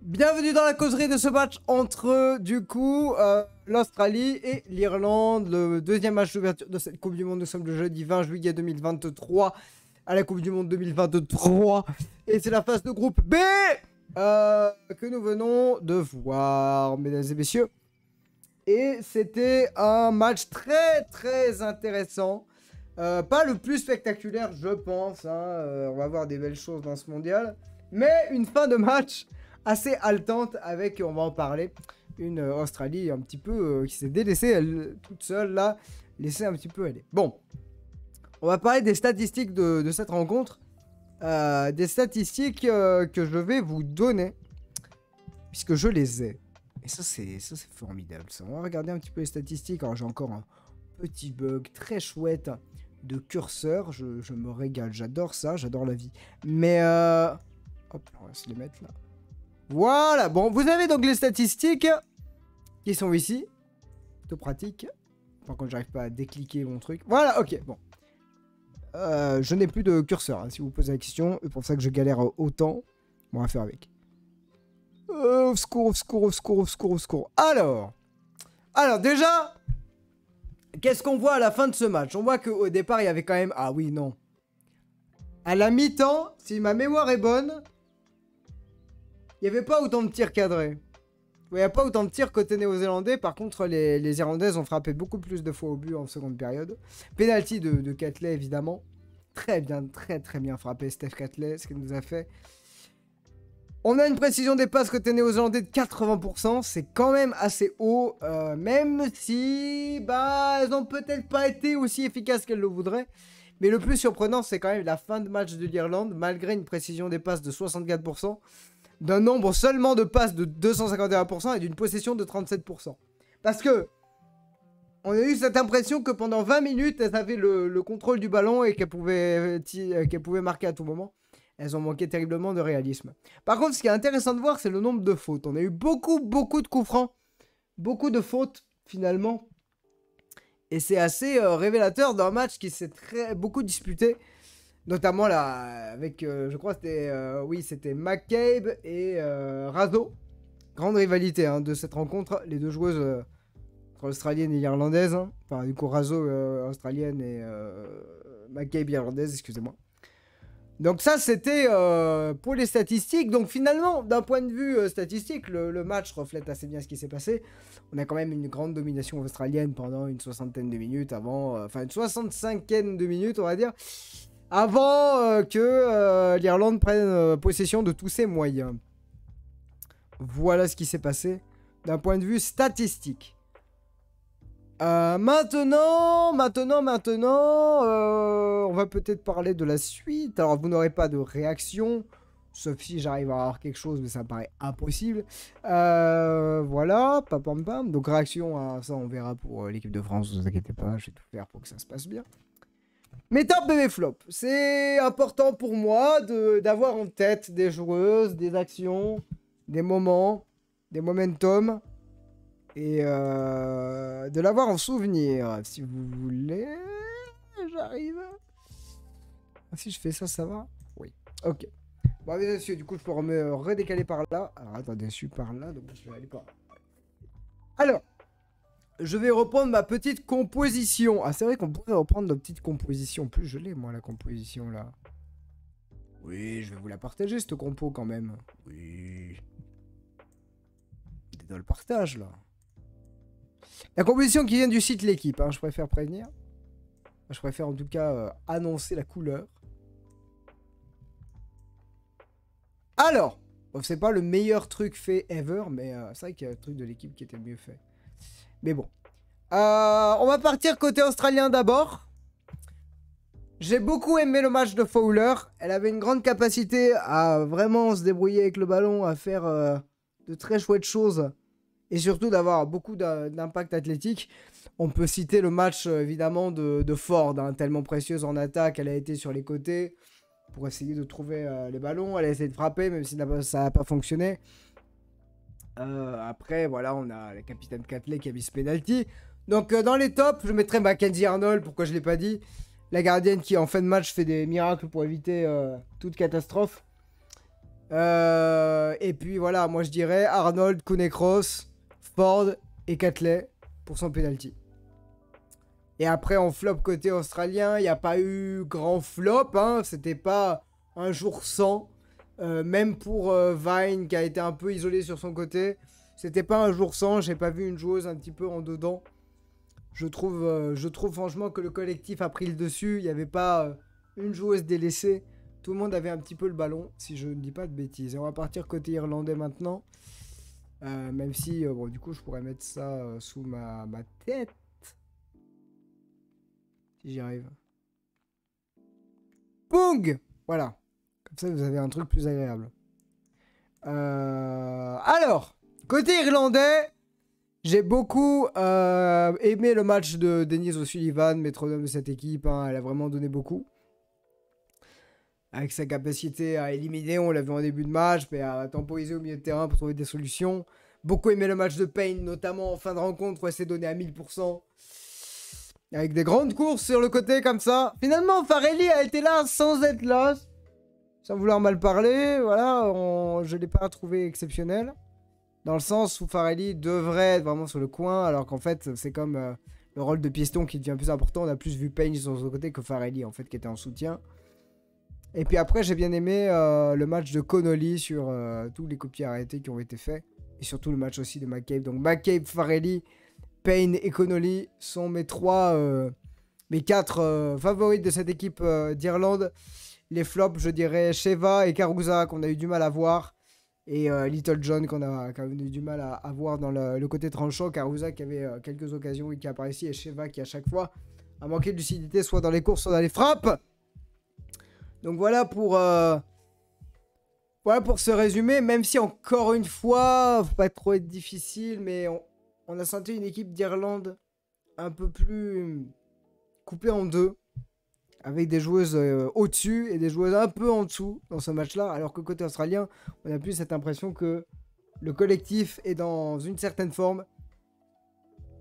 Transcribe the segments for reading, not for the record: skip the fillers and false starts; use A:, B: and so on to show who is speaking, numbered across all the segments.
A: Bienvenue dans la causerie de ce match entre, du coup, l'Australie et l'Irlande. Le deuxième match d'ouverture de cette Coupe du Monde. Nous sommes le jeudi 20 juillet 2023 à la Coupe du Monde 2023. Et c'est la phase de groupe B que nous venons de voir, mesdames et messieurs. Et c'était un match très intéressant. Pas le plus spectaculaire, je pense. On va voir des belles choses dans ce mondial. Mais une fin de match assez haletante avec, on va en parler, une Australie un petit peu qui s'est délaissée elle, toute seule là, laissée un petit peu aller. Bon, on va parler des statistiques de cette rencontre, des statistiques que je vais vous donner, puisque je les ai. Et ça c'est formidable ça. On va regarder un petit peu les statistiques. Alors j'ai encore un petit bug très chouette de curseur, je me régale, j'adore ça, j'adore la vie. Mais hop, on va se les mettre là. Voilà, bon, vous avez donc les statistiques qui sont ici. Plutôt pratique. Par contre, j'arrive pas à décliquer mon truc. Voilà, ok, bon. Je n'ai plus de curseur, hein, si vous vous posez la question. C'est pour ça que je galère autant. Bon, on va faire avec. Secours. Alors, déjà, qu'est-ce qu'on voit à la fin de ce match? On voit qu'au départ, il y avait quand même... Ah oui, non. À la mi-temps, si ma mémoire est bonne... Il n'y avait pas autant de tirs cadrés. Il n'y a pas autant de tirs côté néo-zélandais. Par contre, les Irlandaises ont frappé beaucoup plus de fois au but en seconde période. Penalty de Catley, évidemment. Très bien frappé, Steph Catley, ce qu'il nous a fait. On a une précision des passes côté néo-zélandais de 80%. C'est quand même assez haut. Même si, elles n'ont peut-être pas été aussi efficaces qu'elles le voudraient. Mais le plus surprenant, c'est quand même la fin de match de l'Irlande. Malgré une précision des passes de 64%. D'un nombre seulement de passes de 251% et d'une possession de 37%. Parce que on a eu cette impression que pendant 20 minutes, elles avaient le contrôle du ballon et qu'elles pouvaient marquer à tout moment. Elles ont manqué terriblement de réalisme. Par contre, ce qui est intéressant de voir, c'est le nombre de fautes. On a eu beaucoup de coups francs. Beaucoup de fautes, finalement. Et c'est assez révélateur d'un match qui s'est beaucoup disputé. Notamment là, avec, je crois que c'était McCabe et Razo. Grande rivalité de cette rencontre. Les deux joueuses australiennes et irlandaises. Enfin, du coup, Razo australienne et McCabe irlandaise, excusez-moi. Donc ça, c'était pour les statistiques. Donc finalement, d'un point de vue statistique, le match reflète assez bien ce qui s'est passé. On a quand même une grande domination australienne pendant une soixantaine de minutes avant... Enfin, une 65aine de minutes, on va dire. Avant que l'Irlande prenne possession de tous ses moyens. Voilà ce qui s'est passé d'un point de vue statistique. Maintenant, on va peut-être parler de la suite. Alors, vous n'aurez pas de réaction, sauf si j'arrive à avoir quelque chose, mais ça me paraît impossible. Voilà, pam. Donc, réaction à ça, on verra pour l'équipe de France, ne vous inquiétez pas, je vais tout faire pour que ça se passe bien. Mes top et mes flops, c'est important pour moi d'avoir en tête des joueuses, des actions, des moments, des momentum, et de l'avoir en souvenir. Si vous voulez, j'arrive. Si je fais ça, ça va? Oui. Ok. Bon, mesdames et messieurs, du coup, je peux me redécaler par là. Alors, attendez, je suis par là, donc je vais aller par là. Alors. Je vais reprendre ma petite composition. Ah, c'est vrai qu'on pourrait reprendre notre petite composition. Plus je l'ai, moi, la composition, là. Oui, je vais vous la partager, cette compo, quand même. Oui. T'es dans le partage, là. La composition qui vient du site L'équipe, je préfère prévenir. Je préfère, en tout cas, annoncer la couleur. Alors, c'est pas le meilleur truc fait ever, mais c'est vrai qu'il y a un truc de l'équipe qui était mieux fait. Mais bon. On va partir côté australien d'abord. J'ai beaucoup aimé le match de Fowler. Elle avait une grande capacité à vraiment se débrouiller avec le ballon, à faire de très chouettes choses. Et surtout d'avoir beaucoup d'impact athlétique. On peut citer le match évidemment de Ford, tellement précieuse en attaque. Elle a été sur les côtés pour essayer de trouver les ballons. Elle a essayé de frapper, même si ça n'a pas fonctionné. Après, voilà, on a la capitaine Catley qui a mis ce penalty. Donc, dans les tops, je mettrai Mackenzie Arnold, pourquoi je ne l'ai pas dit. La gardienne qui, en fin de match, fait des miracles pour éviter toute catastrophe. Et puis voilà, moi je dirais Arnold, Cooney-Cross, Ford et Catley pour son penalty. Et après en flop côté australien, il n'y a pas eu grand flop, hein. C'était pas un jour sans. Même pour Vine qui a été un peu isolé sur son côté, c'était pas un jour sans. J'ai pas vu une joueuse un petit peu en dedans. Je trouve franchement que le collectif a pris le dessus. Il n'y avait pas une joueuse délaissée. Tout le monde avait un petit peu le ballon, si je ne dis pas de bêtises. Et on va partir côté irlandais maintenant. Même si, bon, du coup, je pourrais mettre ça sous ma tête. Si j'y arrive. Boung! Voilà. Comme ça, vous avez un truc plus agréable. Alors, côté irlandais, j'ai beaucoup aimé le match de Denise O'Sullivan, métronome de cette équipe. Hein, elle a vraiment donné beaucoup. Avec sa capacité à éliminer, on l'a vu en début de match, mais à temporiser au milieu de terrain pour trouver des solutions. Beaucoup aimé le match de Payne, notamment en fin de rencontre où elle s'est donnée à 1000%. Avec des grandes courses sur le côté comme ça. Finalement, Farrelly a été là sans être là. Sans vouloir mal parler, voilà, je ne l'ai pas trouvé exceptionnel. Dans le sens où Farrelly devrait être vraiment sur le coin, alors qu'en fait, c'est comme le rôle de piston qui devient plus important. On a plus vu Payne sur son côté que Farrelly, en fait, qui était en soutien. Et puis après, j'ai bien aimé le match de Connolly sur tous les copies arrêtés qui ont été faits. Et surtout le match aussi de McCabe. Donc McCabe, Farrelly, Payne et Connolly sont mes quatre favoris de cette équipe d'Irlande. Les flops, je dirais Sheva et Carusa qu'on a eu du mal à voir. Et Little John qu'on a eu du mal à voir dans le côté tranchant. Carusa qui avait quelques occasions et qui apparaissait. Et Sheva qui à chaque fois a manqué de lucidité soit dans les courses, soit dans les frappes. Donc voilà pour ce résumé. Même si encore une fois, faut pas trop être difficile, mais on a senti une équipe d'Irlande un peu plus coupée en deux. Avec des joueuses au-dessus et des joueuses un peu en dessous dans ce match-là. Alors que côté australien, on a plus cette impression que le collectif est dans une certaine forme.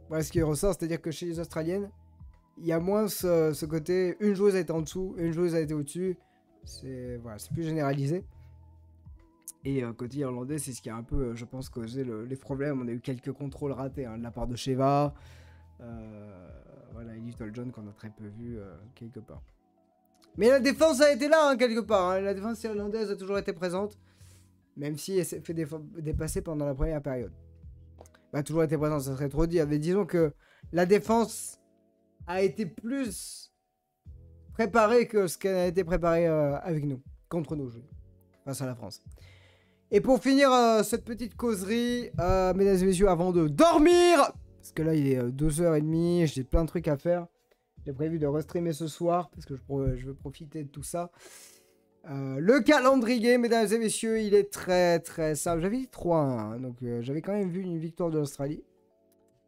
A: Voilà ce qui ressort, c'est-à-dire que chez les Australiennes, il y a moins ce côté, une joueuse a été en dessous, une joueuse a été au-dessus. C'est plus généralisé. Et côté irlandais, c'est ce qui a un peu, je pense, causé les problèmes. On a eu quelques contrôles ratés de la part de Sheva. Voilà, et Little John qu'on a très peu vu quelque part. Mais la défense a été là, quelque part. Hein. La défense irlandaise a toujours été présente. Même si elle s'est fait dépasser pendant la première période. Bah, toujours été présente, ça serait trop dit. Mais disons que la défense a été plus préparée que ce qu'elle a été préparée avec nous. Contre nous, face à la France. Et pour finir cette petite causerie, mesdames et messieurs, avant de dormir, parce que là il est 2h30, j'ai plein de trucs à faire. J'ai prévu de restreamer ce soir, parce que je veux profiter de tout ça. Le calendrier, mesdames et messieurs, il est très très simple. J'avais dit 3-1, donc j'avais quand même vu une victoire de l'Australie.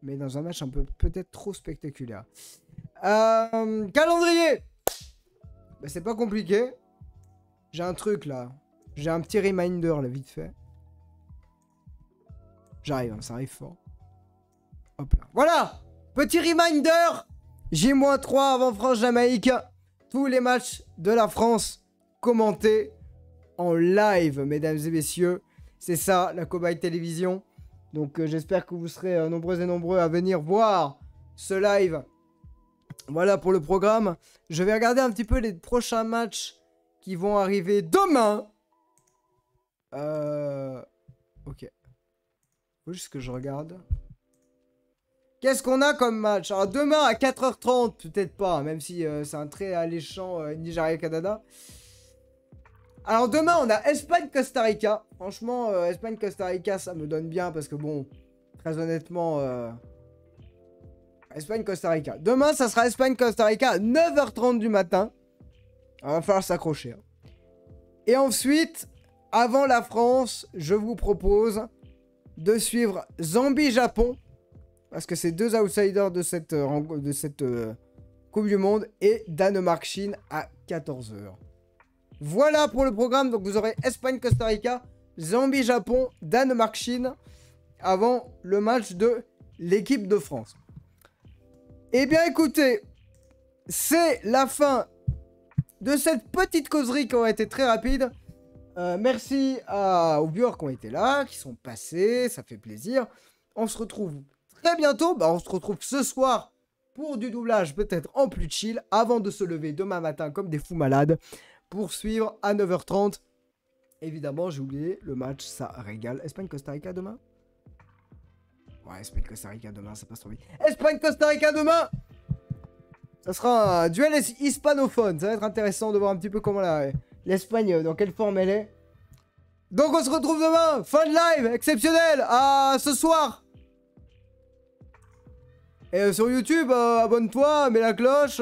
A: Mais dans un match un peu peut-être trop spectaculaire. Calendrier, bah, c'est pas compliqué. J'ai un truc là. J'ai un petit reminder là, vite fait. J'arrive, hein, ça arrive fort. Hop là. Voilà! Petit reminder! J-3 avant France-Jamaïque. Tous les matchs de la France commentés en live, mesdames et messieurs. C'est ça, la Cobaye Télévision. Donc j'espère que vous serez nombreux et nombreux à venir voir ce live. Voilà pour le programme. Je vais regarder un petit peu les prochains matchs qui vont arriver demain. Ok. Faut juste que je regarde. Qu'est-ce qu'on a comme match? Alors demain à 4h30, peut-être pas, même si c'est un très alléchant Nigeria-Canada. Alors demain on a Espagne-Costa Rica. Franchement, Espagne-Costa Rica ça me donne bien parce que bon, très honnêtement, Espagne-Costa Rica. Demain ça sera Espagne-Costa Rica à 9h30 du matin. Il va falloir s'accrocher. Hein. Et ensuite, avant la France, je vous propose de suivre Zambie-Japon. Parce que c'est deux outsiders de cette Coupe du Monde. Et Danemark-Chine à 14h. Voilà pour le programme. Donc vous aurez Espagne-Costa Rica, Zambie-Japon, Danemark-Chine. Avant le match de l'équipe de France. Eh bien écoutez, c'est la fin de cette petite causerie qui aurait été très rapide. Merci aux viewers qui ont été là, qui sont passés, ça fait plaisir. On se retrouve très bientôt, on se retrouve ce soir pour du doublage peut-être en plus chill, avant de se lever demain matin comme des fous malades, pour suivre à 9h30. Évidemment, j'ai oublié, le match, ça régale. Espagne-Costa Rica demain? Ouais, Espagne-Costa Rica demain, ça passe trop vite. Espagne-Costa Rica demain! Ça sera un duel hispanophone, ça va être intéressant de voir un petit peu comment l'Espagne, dans quelle forme elle est. Donc on se retrouve demain, fin de live, exceptionnel, à ce soir. Et sur YouTube, abonne-toi, mets la cloche,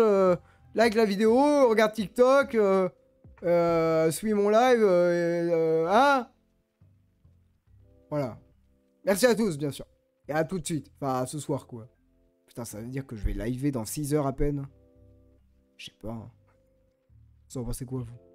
A: like la vidéo, regarde TikTok, suis mon live, hein. Voilà. Merci à tous, bien sûr. Et à tout de suite, enfin à ce soir quoi. Putain, ça veut dire que je vais liver dans 6 heures à peine. Je sais pas. Hein. Ça va passer quoi vous?